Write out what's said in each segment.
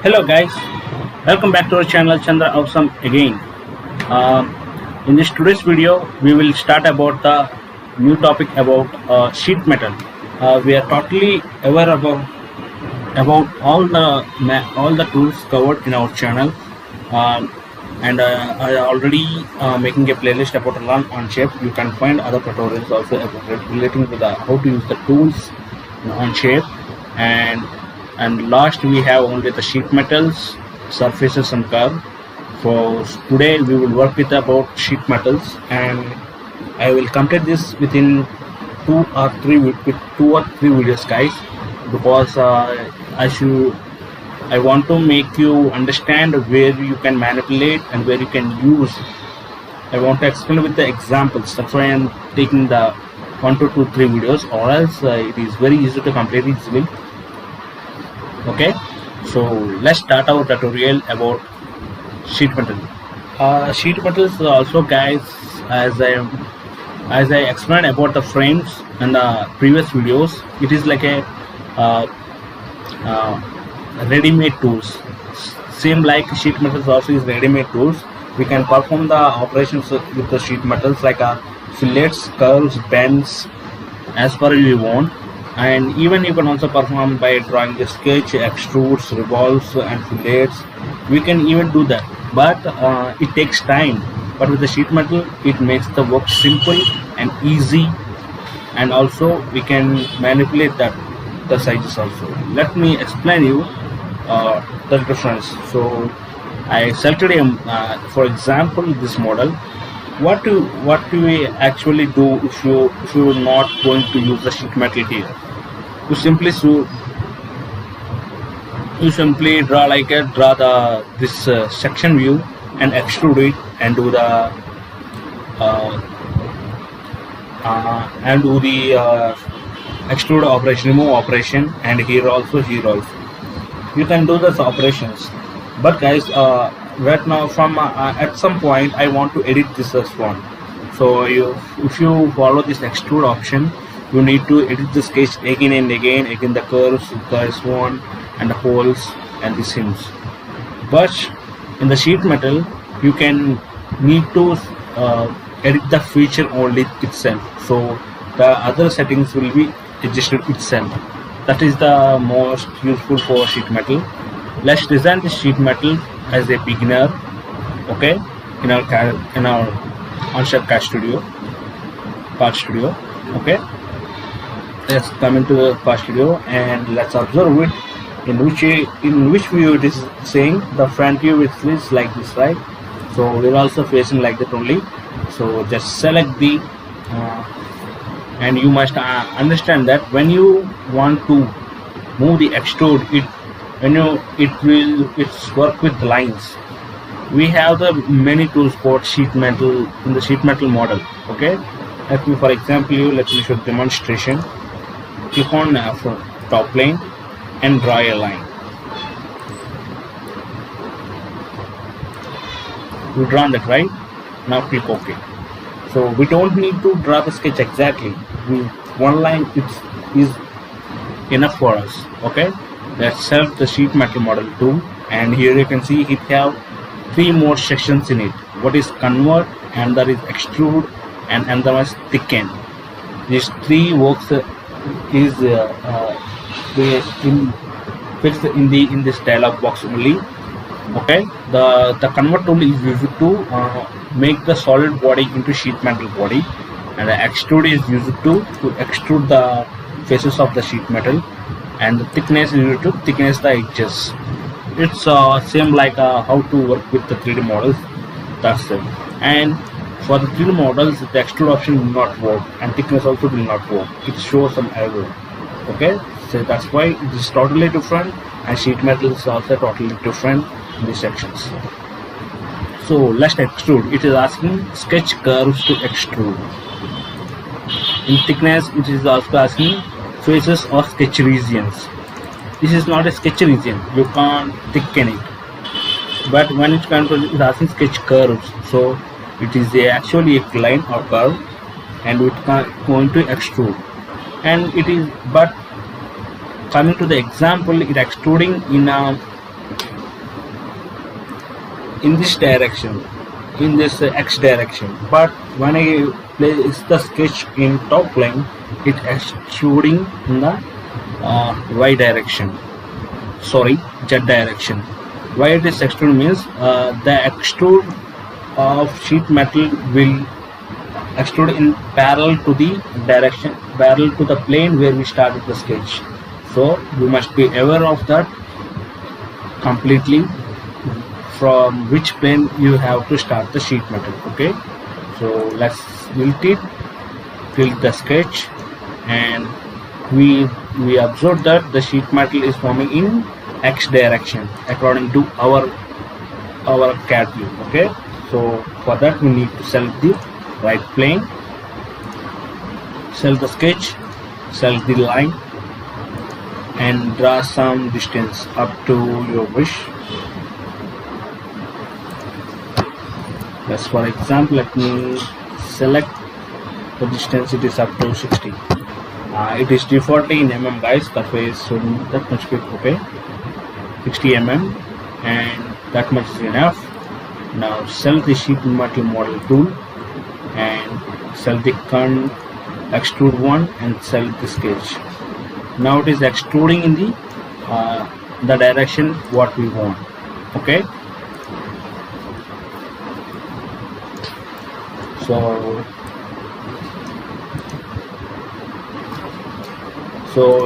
Hello guys, welcome back to our channel ChandraAwesome again. Uh, in this today's video, we will start about the new topic about sheet metal. We are totally aware about all the tools covered in our channel, um, and I already making a playlist about learn Onshape. You can find other tutorials also about relating to the how to use the tools in Onshape, and last we have only the sheet metals, surfaces and curve. So today we will work with about sheet metals, and I will complete this within two or three videos, guys, because I want to make you understand where you can manipulate and where you can use. I want to explain with the examples. That's why I'm taking the 1 to 2 3 videos, or else it is very easy to complete easily. Okay, so let's start our tutorial about sheet metal. Sheet metals also, guys, as I explained about the frames in the previous videos, it is like a ready-made tools. Same like sheet metals also is ready-made tools. We can perform the operations with the sheet metals like fillets, curves, bends as per you want. And even you can also perform by drawing the sketch, extrudes, revolves and fillets. We can even do that, but it takes time. But with the sheet metal, it makes the work simple and easy, and also we can manipulate the sizes also. Let me explain you the difference. So I selected for example this model. What do we actually do if you're not going to use the sheet metal here? You simply draw this section view and extrude it and do the extrude operation, remove operation, and here also you can do those operations. But guys, right now from at some point I want to edit this as one. So if you follow this extrude option, you need to edit the sketch again and again the curves, the swan and the holes and the seams. But in the sheet metal, you can need to edit the feature only itself, so the other settings will be adjusted itself. That is the most useful for sheet metal. Let's design the sheet metal as a beginner. Okay, in our Onshape CAD studio, Part Studio. Okay, let's come into the Part Studio and let's observe it. In which view it is saying the front view is like this, right? So we're also facing like that only. So just select the and you must understand that when you want to move the extrude, it's work with lines. We have the many tools for sheet metal in the sheet metal model. Okay, let me show demonstration. Click on top plane and draw a line. You drawn that, right? Now click OK. So we don't need to draw the sketch exactly. One line is enough for us. Okay, let's select the sheet metal model tool, and here you can see it have 3 more sections in it. What is convert, and that is extrude, and another one is thicken. These 3 works is fixed in this dialog box only. Okay, the convert tool is used to make the solid body into sheet metal body, and the extrude is used to extrude the faces of the sheet metal, and the thickness is used to thickness the edges. It's same like how to work with the 3D models. That's it. And for the 3D models, the extrude option will not work, and thickness also will not work. It shows some error. Okay, so that's why it is totally different, and sheet metal is also totally different in these sections. So let's extrude. It is asking sketch curves to extrude. In thickness, it is also asking faces or sketch regions. This is not a sketch region, you can't thicken it. But when it comes to, it's asking sketch curves, so it is actually a line or curve, and it going to extrude. And it is, but coming to the example, it extruding in a in this direction, in this X direction, but when I place the sketch in top plane, it extruding in the Y direction, sorry, Z direction. Why it is extrude means the extrude of sheet metal will extrude in parallel to the direction, parallel to the plane where we started the sketch. So you must be aware of that completely, from which plane you have to start the sheet metal. Okay, so let's tilt the sketch, and we observe that the sheet metal is forming in X direction according to our CAD view. Okay, so for that we need to select the right plane, select the sketch, select the line, and draw some distance up to your wish. Just for example, let me select the distance. It is up to 60. It is defaultly in mm, guys. That way is showing that much big. Okay, 60 mm, and that much is enough. Now select the sheet metal model tool and select the current extrude one and select the sketch. Now it is extruding in the direction what we want. Okay, so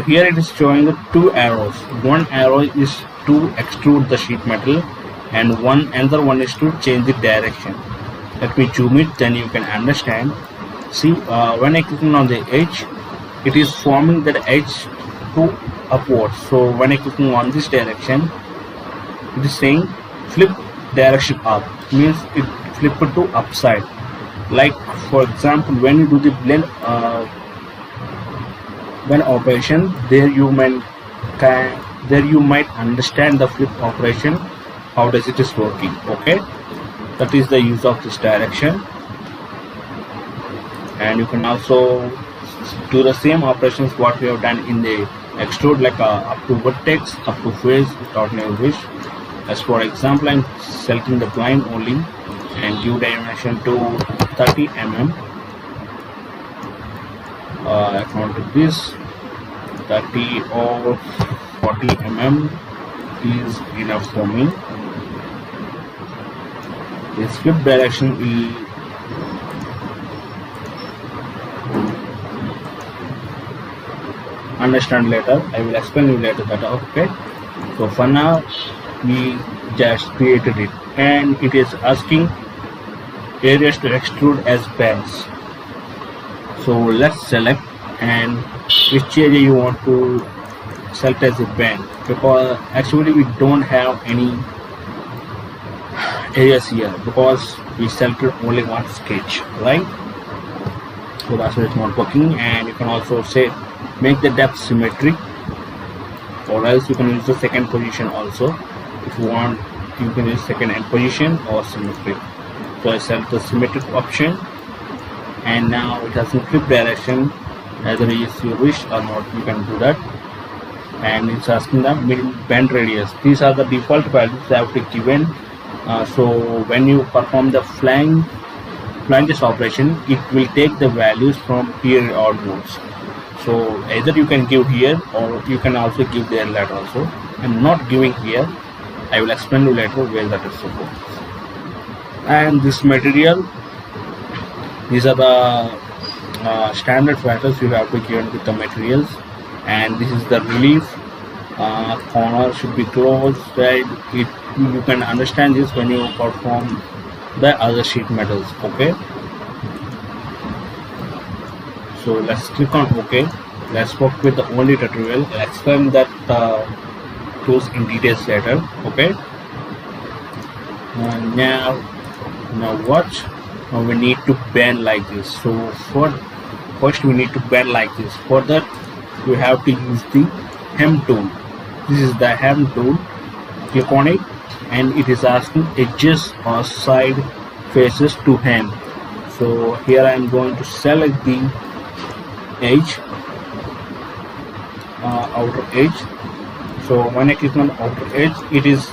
here it is showing the two arrows. One arrow is to extrude the sheet metal, and another one is to change the direction. Let me zoom it, then you can understand. See, when I click on the edge, it is forming that edge to upwards. So when I click on this direction, it is saying flip direction up, means it flip it to upside. Like for example, when you do the blend when operation, there you might understand the flip operation, how does it is working. Okay, that is the use of this direction. And you can also do the same operations what we have done in the extrude, like up to vertex, up to face, without any wish. As for example, I'm selecting the line only and give dimension to 30 mm. I counted this 30 or 40 mm is enough for me. This flip direction will understand later. I will explain you later that. Okay, so for now we just created it, and it is asking areas to extrude as bands. So let's select, and which area you want to select as a band, because actually we don't have any areas here because we selected only one sketch, right? So that's why it's not working. And you can also say make the depth symmetric, or else you can use the second position also. If you want, you can use second end position or symmetric. So I select the symmetric option, and now it has a flip direction. Either you wish or not, you can do that. And it's asking the middle bend radius. These are the default values that have to be given. So when you perform the flanges operation, it will take the values from here onwards. So either you can give here, or you can also give there later also. I'm not giving here. I will explain you later where that is supposed. And this material, these are the standard factors you have to give with the materials. And this is the relief. Corner should be closed, right? You can understand this when you perform the other sheet metals. Okay, so let's click on OK. Let's work with the only tutorial. I'll explain that tools in details later. Okay, now watch. Now we need to bend like this. So first we need to bend like this. For that we have to use the hem tool. This is the hem tool. Click on it, and it is asking edges or side faces to hem. So here I am going to select the edge, outer edge. So when I click on outer edge, it is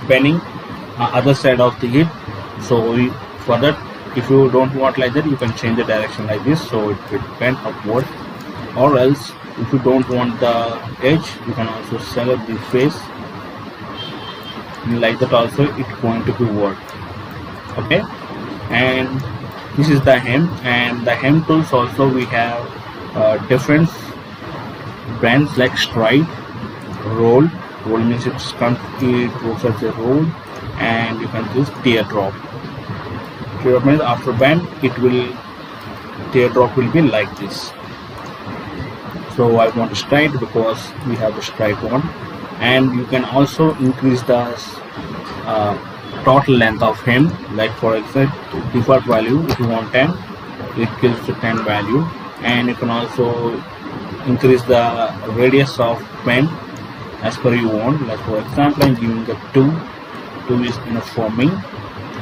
bending other side of the hit. So for that, if you don't want like that, you can change the direction like this, so it will bend upward. Or else, if you don't want the edge, you can also select the face, and like that also it's going to be work. Okay, and this is the hem, and the hem tools also we have different brands like stride, roll means it goes as a roll, and you can use teardrop. Teardrop means after bend teardrop will be like this. So I want to stride because we have the stride one, and you can also increase the total length of hem. Like for example, default value if you want 10, it gives to 10 value, and you can also increase the radius of pen as per you want. Like for example, I'm giving the 2 is enough for me,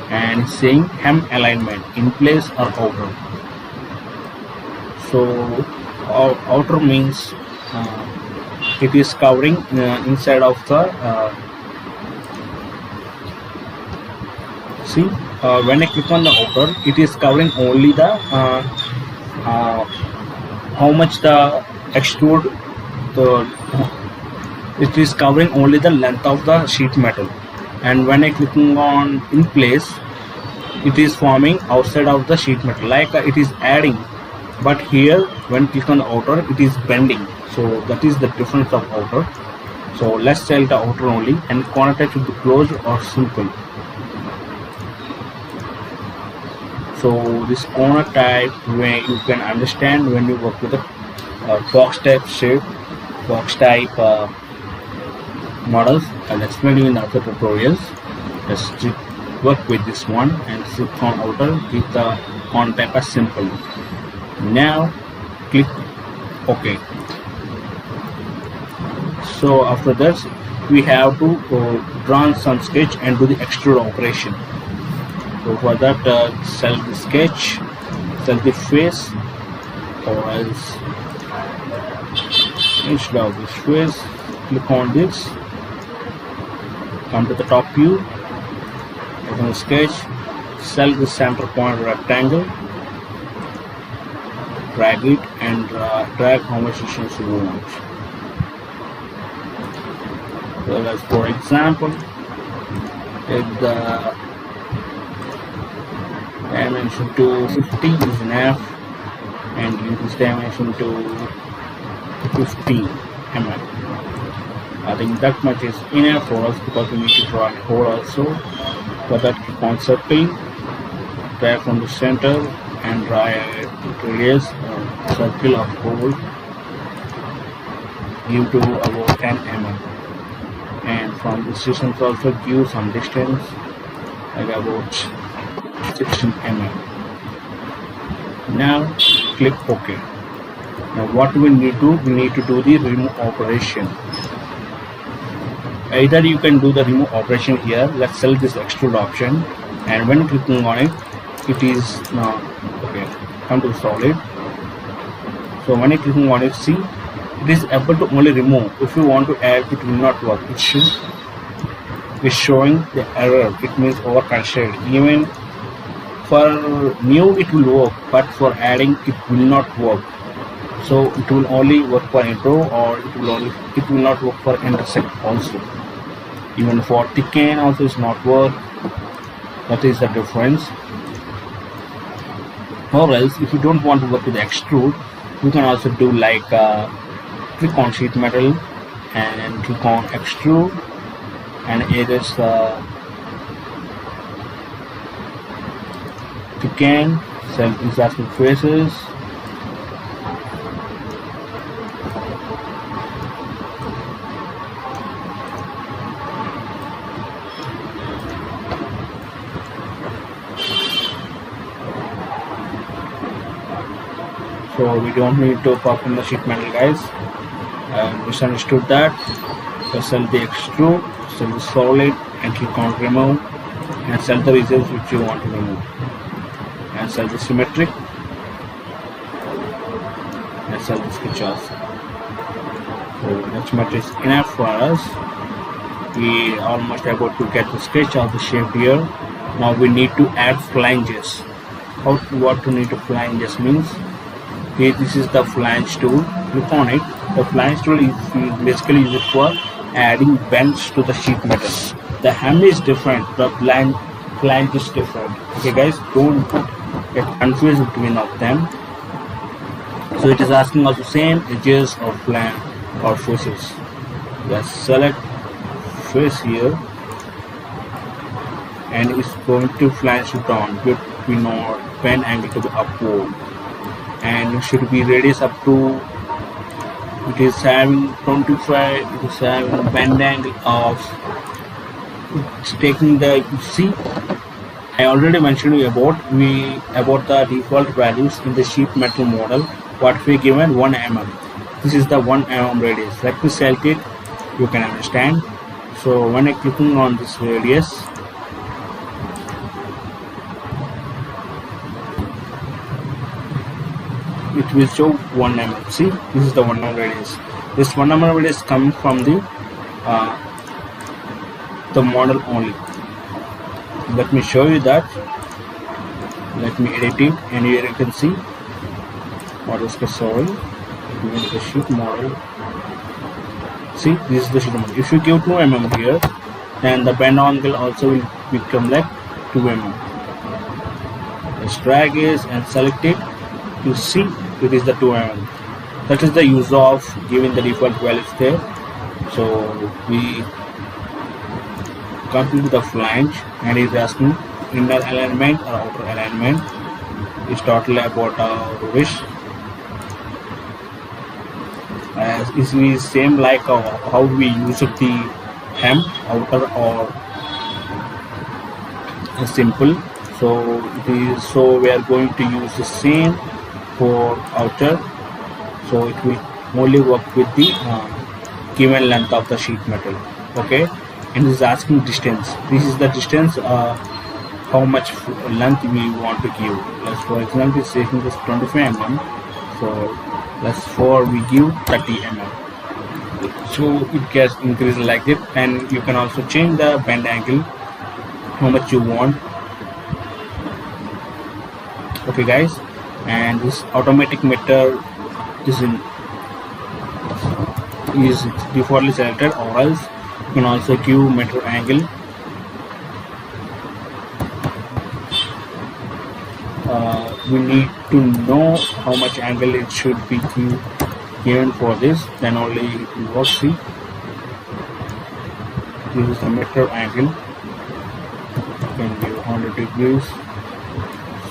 and saying hem alignment in place or outer. So outer means it is covering inside of the when I click on the outer, it is covering only the how much the extrude it is covering only the length of the sheet metal, and when I clicking on in place, it is forming outside of the sheet metal, like it is adding. But here when click on the outer, it is bending. So that is the difference of outer. So let's select the outer only, and corner type should be closed or simple. So this corner type, where you can understand when you work with the box type shape, box type models. I'll explain you in other tutorials. Let's work with this one and click on outer, keep the corner type as simple. Now click OK. So after this, we have to draw some sketch and do the extrude operation. So for that, select the sketch, select the face, or else instead of this face, click on this, come to the top view, open the sketch, select the center point rectangle, drag it, and drag how much distance you want. So let's, for example, take the dimension to 50 is enough, and increase dimension to 50 mm. I think that much is enough for us, because we need to draw a hole also. For that, click on circle, drag from the center, and draw a radius circle of hole, give to about 10 mm, and from this distance also give some distance like about 16 mm. Now click OK. Now what we need to do the remove operation. Either you can do the remove operation here. Let's select this extrude option, and when clicking on it, it is now okay. Come to solid. So when you clicking on it, see, it is able to only remove. If you want to add, it will not work. It should be showing the error. It means overconstructed. Even for new it will work, but for adding it will not work. So it will only work for intro, or it will not work for intersect also. Even for thicken also is not work. That is the difference. Or else, if you don't want to work with extrude, you can also do like click on sheet metal and click on extrude, and erase thicken, select these aspect faces, so we don't need to pop in the sheet metal, guys. Misunderstood that. So select the extrude, select the solid, and click on remove, and select the results which you want to remove, and select the symmetric, and select the sketch also. So that much is enough for us. We almost about to get the sketch of the shape here. Now we need to add flanges. What to need to flanges means, okay, this is the flange tool. Click on it. The flange tool is basically used for adding bends to the sheet metal. The hem is different, the flange is different. Okay guys, don't get confused between of them. So it is asking us the same edges of flange or faces. Let's select face here, and it's going to flange it down. We know pen angle to be upward, and it should be radius up to, it is having 25, it is having bend angle of, it's taking the, you see, I already mentioned you about the default values in the sheet metal model. What we given 1 mm. This is the 1 mm radius. Let me select it, you can understand. So when I clicking on this radius, it will show 1 mm. See, this is the 1 mm radius. This 1 mm radius coming from the model only. Let me show you that. Let me edit it, and here you can see what is the the sheet model. See, this is the sheet model. If you give 2 mm here, then the bend angle also will become like 2 mm. Let's drag it and select it. You see, it is the 2 mm. That is the use of giving the default values there. So we complete the flange, and it is asking inner alignment or outer alignment. It's totally about our wish. As is same like how we use the hem, outer or simple. So it is, so we are going to use the same for outer. So it will only work with the given length of the sheet metal. Okay, and this is asking distance. This is the distance, how much length we want to give. Let's, for example, it's taking this 25 mm. So let's for we give 30 mm. So it gets increased like that, and you can also change the bend angle how much you want. Okay guys, and this automatic meter is defaultly selected, or else you can also give meter angle. We need to know how much angle it should be given for this, then only it will work. See, this is the meter angle. You can give 100 degrees.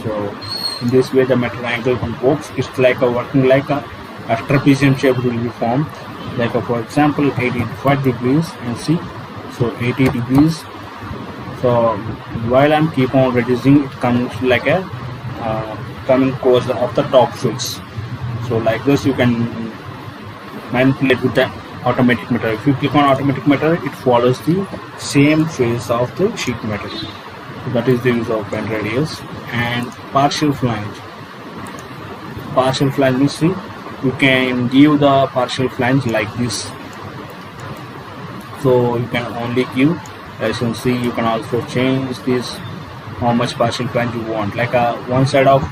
So in this way the meter angle works. It's like a working like a trapezium shape will be formed, like for example 85 degrees, and see, so 80 degrees. So while I'm keep on reducing, it comes like a coming closer of the top face. So like this you can manipulate with the automatic meter. If you click on automatic meter, it follows the same face of the sheet metal. So that is the use of bend radius. And partial flange. Partial flange means, see, you can give the partial flange like this. So you can only give, as you can see, you can also change this how much partial flange you want. Like one side of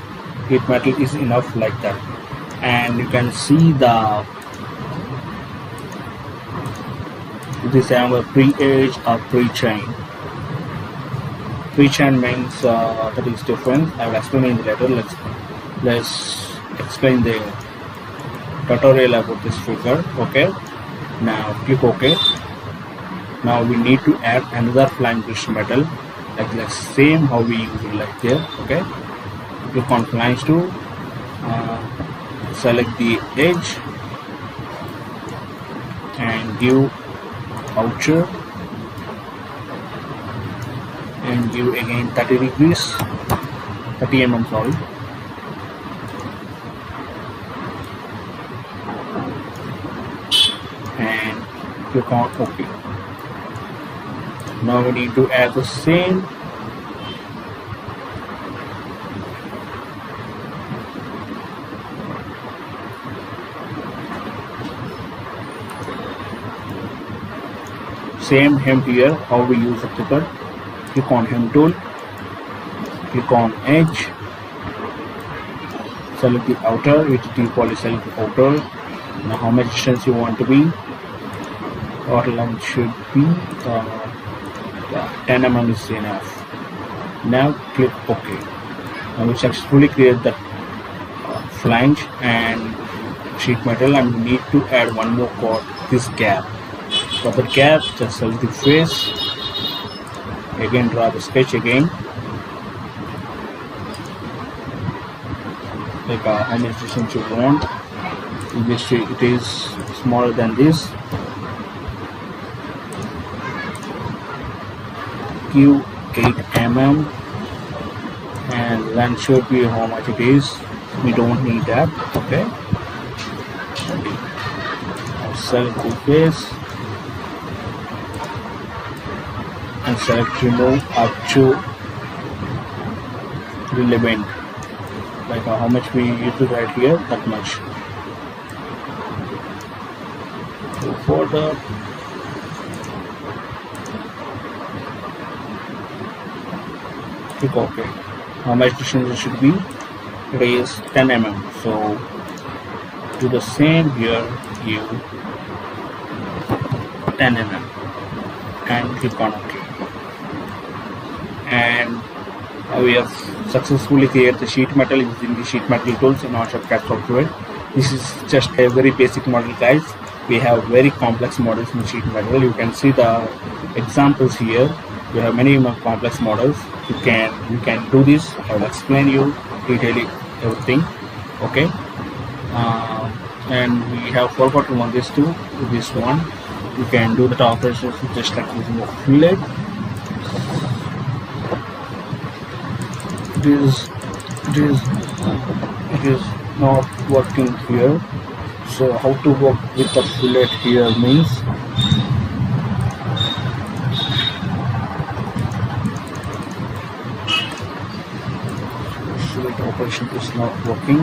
sheet metal is enough like that. And you can see the this angle pre-edge or pre-chain. Pre-chain means that is different. I will explain in later. Let's explain the tutorial about this figure. Okay, now click OK. Now we need to add another flange brush metal, like the same how we use it like there. Okay, click on flange tool, select the edge and give outer, and give again 30 degrees, 30 mm, sorry. And click on OK. Now we need to add the same same hem here, how we use the clipper. Click on hem tool, click on edge, select the outer, with default select the outer. Now how much distance you want to be. Outer line should be 10 mm is enough. Now click OK. Now we successfully create the flange and sheet metal, and we need to add one more chord, this gap. For the gap, just select the face, again draw the sketch again, like how much distance you want. It is smaller than this. Give 8 mm, and length should be how much it is. We don't need that. Okay. Now select the face and select remove up to relevant, like how much we used to write here, that much. Go further. Click OK. How much distance it should be? It is 10 mm. So do the same here, give 10 mm and click on OK. And we have successfully created the sheet metal using the sheet metal tools in Onshape CAD software. This is just a very basic model, guys. We have very complex models in sheet metal. You can see the examples here. We have many more complex models. You can do this. I will explain you detailing everything. Okay. And we have forgotten on this too. This one, you can do the operations just like using a fillet. It is not working here. So how to work with the fillet here means, fillet operation is not working.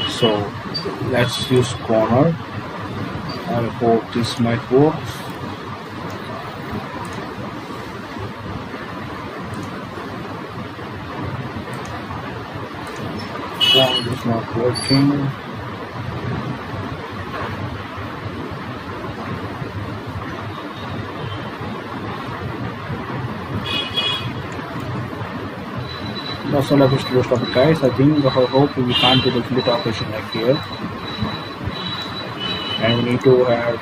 So let's use corner. I hope this might work. Corner is not working. That's all of this video topic, guys. I hope we can't do the fillet operation like here, and we need to have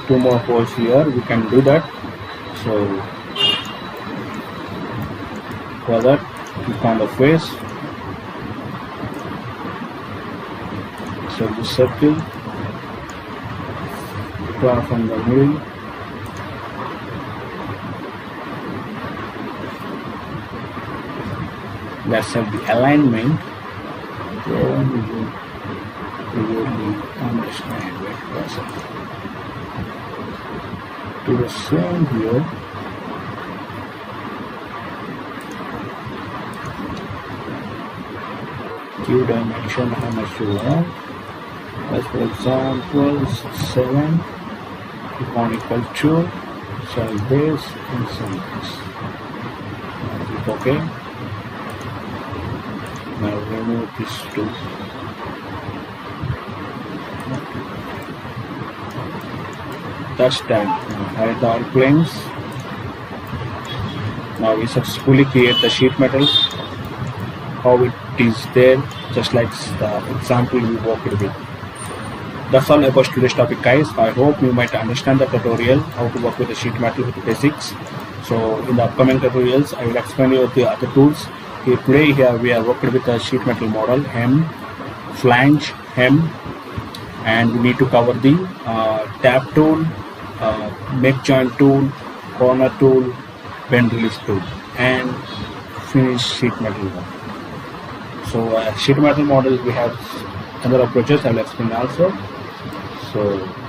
2 more holes here. We can do that. So for that, click on the face, so the circle, draw from the middle. Let's have the alignment. Then we will understand what process. Do the same here. Give dimension how much you want. As for example, 7. Click on equal to, select this and select this. Click OK. Now remove this too. That's done. Hide the all planes. Now we successfully create the sheet metal. How it is there, just like the example we worked with. That's all about today's topic, guys. I hope you might understand the tutorial how to work with the sheet metal with the basics. So in the upcoming tutorials, I will explain you the other tools. Today here we are working with a sheet metal model, hem, flange, hem, and we need to cover the tab tool, make joint tool, corner tool, bend release tool, and finish sheet metal one. So sheet metal model we have other approaches I will explain also. So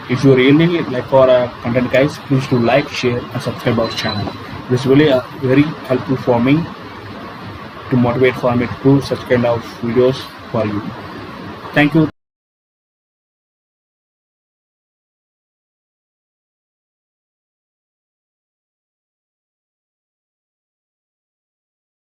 if you really like our content, guys, please do like, share and subscribe our channel. This is really very helpful for me to motivate for me to do such kind of videos for you. Thank you.